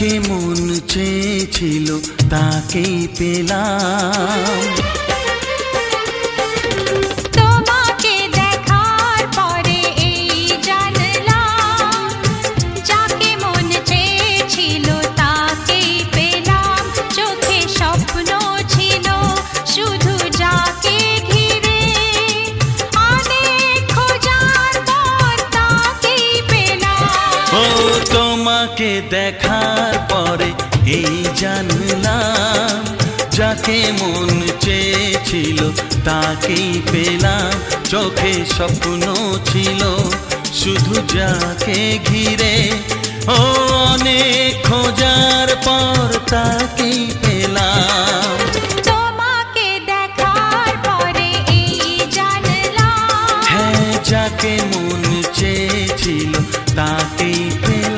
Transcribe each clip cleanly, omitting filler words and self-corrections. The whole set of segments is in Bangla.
যাকে মন চেয়েছিল তাকেই পেলাম। তোমাকে দেখার পরে এই জানলাম, যাকে মন চেয়েছিল তাকেই পেলাম। চোখে স্বপ্ন ছিল শুধু যাকে ঘিরে, অনেক খোঁজার পর তাকেই পেলাম। ও তোমাকে দেখার পরে এই জানলাম, যাকে মন চেয়েছিল তাকেই পেলাম। চোখে স্বপ্ন ছিল শুধু যাকে ঘিরে, ও অনেক খোঁজার পর তাকেই পেলাম। তোমাকে দেখার পরে এই জানলাম, হ্যাঁ, যাকে মন চেয়েছিল তাকেই পেলাম।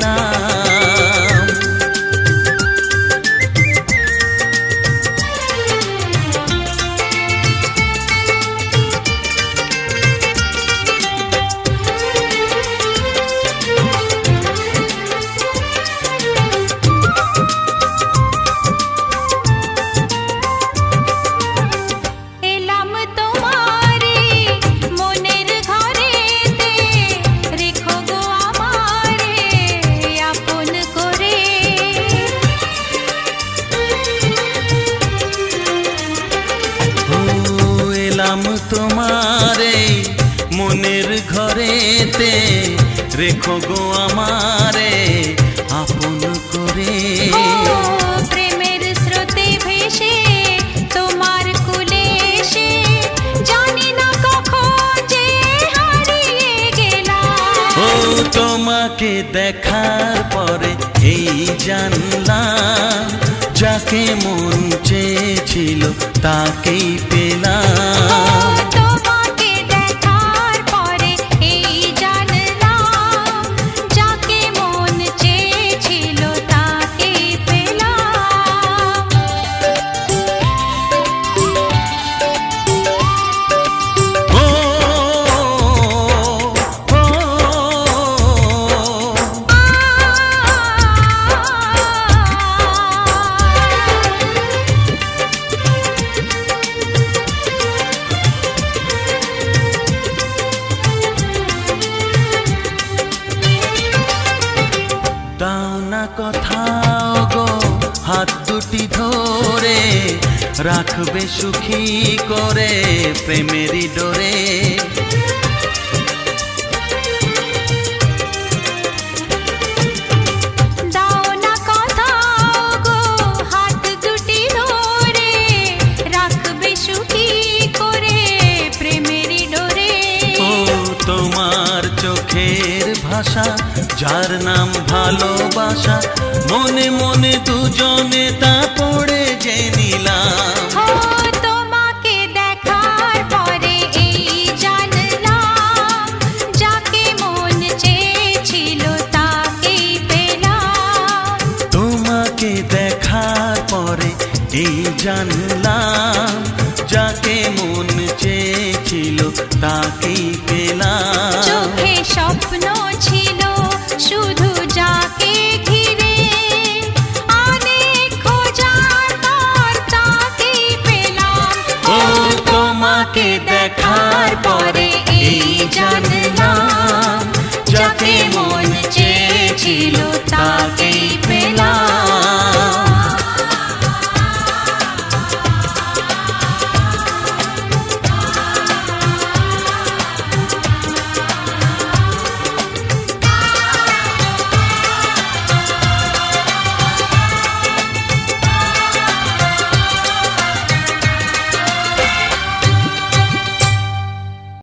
এলাম তোমারে মনের ঘরেতে, রেখো গো আমারে আপন করে। ও এলাম তোমারে মনের ঘরেতে, রেখো গো আমারে আপন করে। ও প্রেমের স্রোতে ভেসে তোমার কুলে এসে, জানি না কখন যে হারিয়ে গেলাম। ও তোমাকে দেখার পরে এই জানলাম, যাকে মন চেয়েছিল তাকেই পেলাম। তোমাকে দেখার পরে এই জানলাম, যাকে মন চেয়েছিল তাকেই পেলাম। ও, ও, দাও না কোথাও গো হাত দুটি ধরে, রাখবে সুখী করে প্রেমেরই ডোরে। দাও না কোথাও গো হাত দুটি ধরে, রাখবে সুখী করে প্রেমেরই ডোরে। ও তোমার চোখের ভাষা, যার নাম ভালোবাসা, মনে মনে দুজনে তা পড়ে যে নিলাম। ও তোমাকে দেখার পরে এই জানলাম, যাকে মন চেয়েছিল তাকেই পেলাম। তোমাকে দেখার পরে এই জানলাম, যাকে মন চেয়েছিল তাকেই পেলাম। চোখে স্বপ্ন ছিল শুধু যাকে ঘিরে,